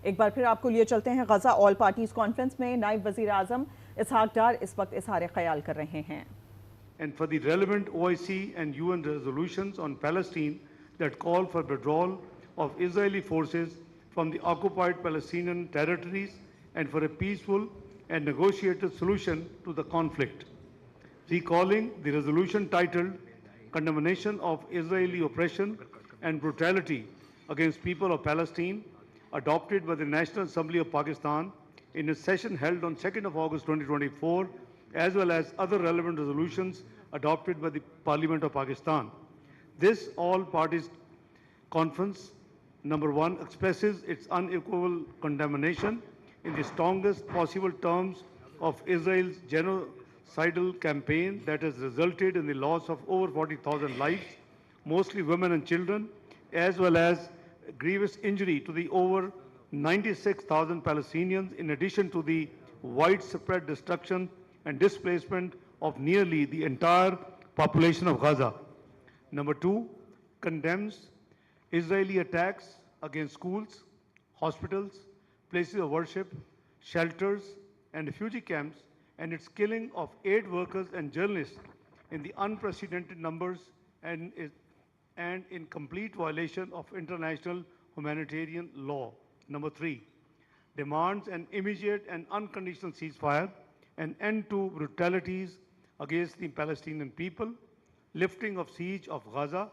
एक बार फिर आपको लिए चलते हैं गजा ऑल पार्टीज कॉन्फ्रेंस में नायब वजीर आजम इसहाक डार इस वक्त इज़हार ख्याल कर रहे हैं. And for the relevant OIC and UN resolutions on Palestine that call for withdrawal of Israeli forces from the occupied Palestinian territories and for a peaceful and negotiated solution to the conflict. Recalling the resolution titled Condemnation of Israeli Oppression and Brutality against People of Palestine, adopted by the National Assembly of Pakistan in a session held on 2nd of August 2024, as well as other relevant resolutions adopted by the Parliament of Pakistan. This all-parties conference, number one, expresses its unequivocal condemnation in the strongest possible terms of Israel's genocidal campaign that has resulted in the loss of over 40,000 lives, mostly women and children, as well as grievous injury to the over 96,000 Palestinians, in addition to the widespread destruction and displacement of nearly the entire population of Gaza. Number two, condemns Israeli attacks against schools, hospitals, places of worship, shelters, and refugee camps, and its killing of aid workers and journalists in the unprecedented numbers and in complete violation of international humanitarian law. Number three, demands an immediate and unconditional ceasefire, an end to brutalities against the Palestinian people, lifting of siege of Gaza,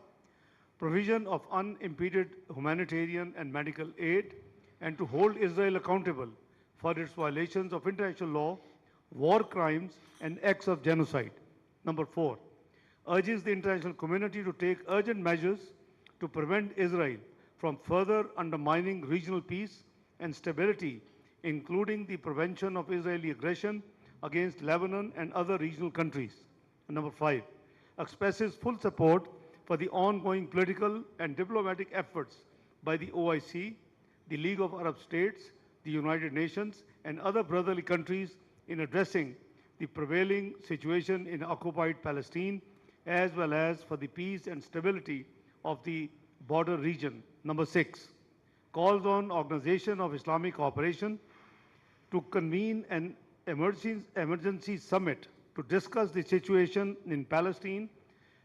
provision of unimpeded humanitarian and medical aid, and to hold Israel accountable for its violations of international law, war crimes, and acts of genocide. Number four, urges the international community to take urgent measures to prevent Israel from further undermining regional peace and stability, including the prevention of Israeli aggression against Lebanon and other regional countries. And number five, expresses full support for the ongoing political and diplomatic efforts by the OIC, the League of Arab States, the United Nations, and other brotherly countries in addressing the prevailing situation in occupied Palestine, as well as for the peace and stability of the border region. Number six, calls on Organization of Islamic Cooperation to convene an emergency summit to discuss the situation in Palestine,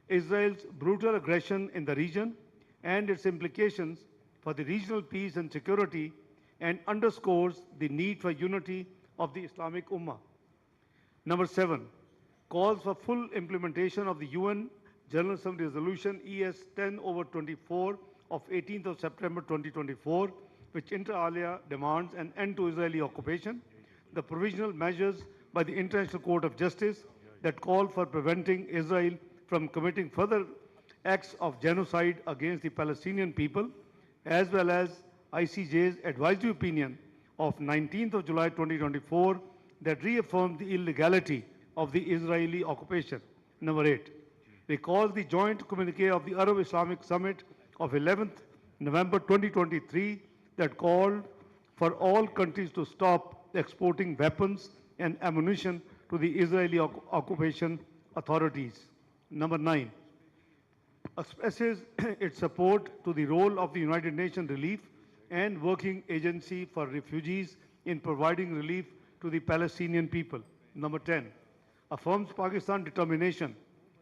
Israel's brutal aggression in the region, and its implications for the regional peace and security, and underscores the need for unity of the Islamic Ummah. Number seven, calls for full implementation of the UN General Assembly Resolution ES 10/24 of 18th of September 2024, which inter alia demands an end to Israeli occupation, the provisional measures by the International Court of Justice that call for preventing Israel from committing further acts of genocide against the Palestinian people, as well as ICJ's advisory opinion of 19th of July 2024 that reaffirmed the illegality of the Israeli occupation. Number eight, recalls the joint communique of the Arab Islamic Summit of 11th November 2023 that called for all countries to stop exporting weapons and ammunition to the Israeli occupation authorities. Number nine, expresses its support to the role of the United Nations Relief and Working Agency for Refugees in providing relief to the Palestinian people. Number 10, affirms Pakistan's determination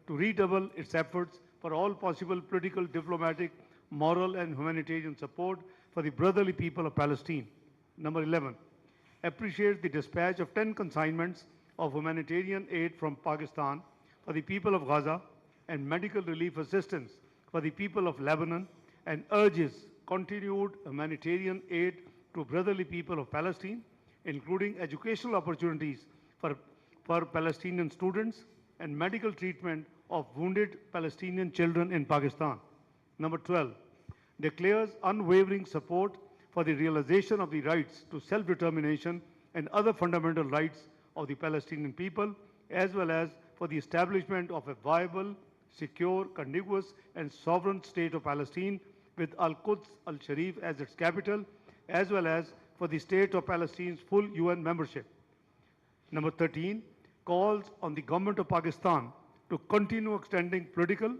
to redouble its efforts for all possible political, diplomatic, moral, and humanitarian support for the brotherly people of Palestine. Number 11, appreciates the dispatch of 10 consignments of humanitarian aid from Pakistan for the people of Gaza and medical relief assistance for the people of Lebanon, and urges continued humanitarian aid to brotherly people of Palestine, including educational opportunities for Palestinian students and medical treatment of wounded Palestinian children in Pakistan. Number 12, declares unwavering support for the realization of the rights to self-determination and other fundamental rights of the Palestinian people, as well as for the establishment of a viable, secure, contiguous, and sovereign state of Palestine with Al-Quds al-Sharif as its capital, as well as for the state of Palestine's full UN membership. Number 13, calls on the government of Pakistan to continue extending political,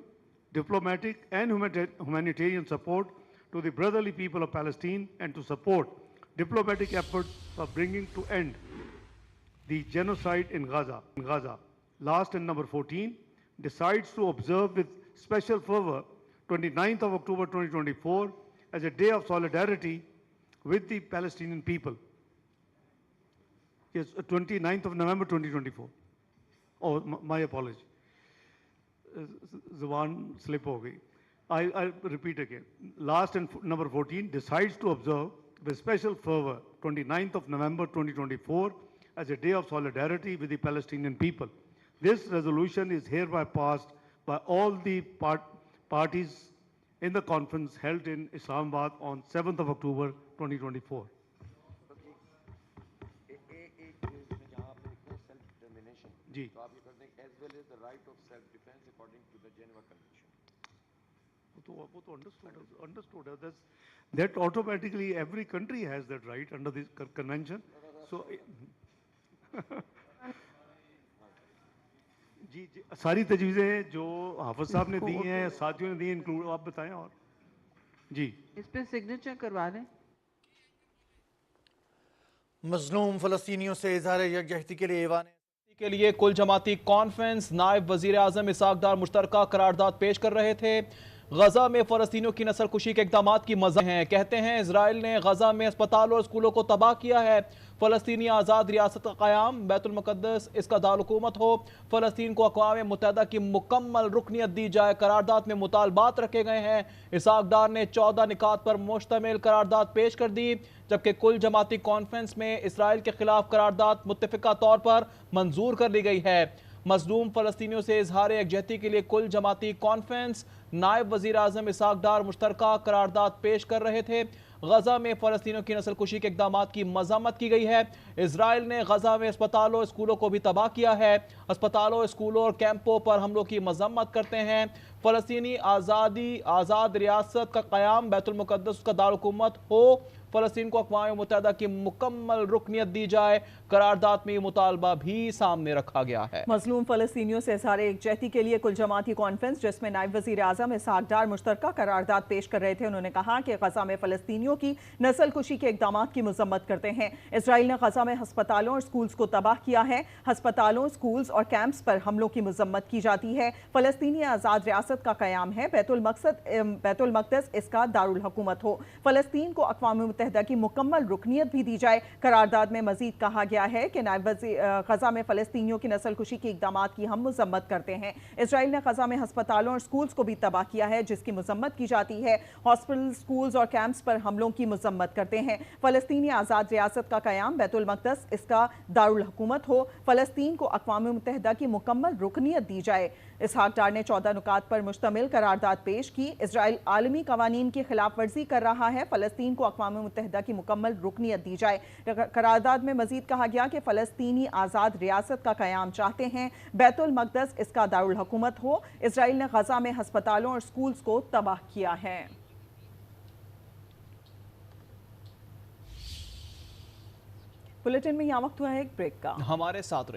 diplomatic, and humanitarian support to the brotherly people of Palestine, and to support diplomatic efforts for bringing to end the genocide in Gaza. Last, and number 14, decides to observe with special fervor 29th of October 2024 as a day of solidarity with the Palestinian people. Yes, 29th of November 2024. Oh, my apology. Zuban slip ho gayi. I'll repeat again. Last, and number 14, decides to observe with special fervor 29th of November 2024 as a day of solidarity with the Palestinian people. This resolution is hereby passed by all the parties in the conference held in Islamabad on 7th of October 2024. Ji. as well as the right of self-defense according to the Geneva Convention. वो तो understood. That automatically every country has that right under this convention. So जी सारी तजवीज़ें जो हाफिज साहब ने दी हैं, साथियों ने दी हैं, इंक्लूड आप बताएं और जी इस पे सिग्नेचर करवा दें। मजलूम फ़लस्तीनियों से इज़हार यकजहती के लिए ईवान के लिए कुल जमाती कॉन्फ्रेंस नायब वजीर आज़म इसाक डार मुश्तरका करारदाद पेश कर रहे थे। गजा में फ़लस्तीनियों की नस्ल कुशी के इक़दामात की मज़ा हैं। कहते हैं इजराइल ने गजा में अस्पतालों और स्कूलों को तबाह किया है। फ़लस्तीनी आज़ाद रियासत का क़याम, बैतुल मुक़द्दस इसका दारुल-हुकूमत हो, फ़लस्तीन को अक़वाम मुत्तहिदा की मुकम्मल रुकनियत दी जाए। करारदाद में मुतालबात रखे गए हैं। इसाक डार ने 14 निकात पर मुश्तमिल करारदाद पेश कर दी, जबकि कुल जमाती कॉन्फ्रेंस में इसराइल के खिलाफ करारदाद मुत्तफ़िका तौर पर मंजूर कर ली गई है। मजलूम फ़लस्तीनियों से इजहार यकजहती के लिए कुल जमाती कॉन्फ्रेंस नायब वज़ीर आज़म इसाक डार मुश्तरका करारदाद पेश कर रहे थे। गजा में फ़लस्तीनियों की नस्ल कुशी के इक़दामात की मज़म्मत की गई है। इजराइल ने गजा में अस्पतालों स्कूलों को भी तबाह किया है। अस्पतालों स्कूलों और कैंपों पर हमलों की मज़म्मत करते हैं। फ़लस्तीनी आज़ाद रियासत का क़याम, बैतुल मुक़द्दस का दारुल-हुकूमत हो, फ़लस्तीन को अक़वाम मुत्तहिदा की मुकम्मल रुकनियत दी जाए। करारदाद में मुतालबा भी सामने रखा गया है। मजलूम फ़लस्तीनियों से इज़हार यकजहती के लिए कुल जमाती कॉन्फ्रेंस, जिसमें नायब वज़ीर आज़म इसाक डार मुश्तरका करारदाद पेश कर रहे थे, उन्होंने कहा कि गजा में फ़लस्तीनियों की नस्ल कुशी के इक़दामात की मज़म्मत करते हैं। इजराइल ने गजा में हस्पतालों और स्कूल्स को तबाह किया है। हस्पतालों, स्कूल्स और कैंप्स पर हमलों की मज़म्मत की जाती है। फ़लस्तीनी आज़ाद रियासत का क़याम है, बैतुल मक़दस इसका दारुल हुकूमत हो, फ़लस्तीन को अक़वाम मुत्तहिदा की मुकम्मल रुकनियत भी दी जाए। करारदाद में मज़ीद कहा गया है कि नायब वज़ीर गजा में फ़लस्तीनियों की नस्ल कुशी के इक़दामात की हम मज़म्मत करते हैं। इजराइल ने गजा में हस्पतालों और स्कूल्स को भी तबाह किया है, जिसकी मज़म्मत की जाती है। हॉस्पिटल, स्कूल्स और कैंप्स पर हमलों की मज़म्मत करते हैं। फ़लस्तीनी आज़ाद रियासत का क़याम, बैतुल मक़दस इसका दारुल हुकूमत हो, फ़लस्तीन को अक़वाम मुत्तहिदा की मुकम्मल रुकनियत दी जाए। इसहाक डार ने 14 नुकात पर मुश्तमिल करारदाद पेश की। इजराइल आलमी कवानीन की खिलाफ वर्जी कर रहा है, फ़लस्तीन को अक़वाम मुत्तहिदा की मुकम्मल रुकनियत दी जाए। करारदाद में मज़ीद कहा गया कि फ़लस्तीनी आज़ाद रियासत का क़याम चाहते हैं, बैतुल मक़दस इसका दारुल हुकूमत हो। इजराइल ने गजा में हस्पतालों और स्कूल्स को तबाह किया है। बुलेटिन में यहाँ वक्त हुआ है एक ब्रेक का। हमारे साथ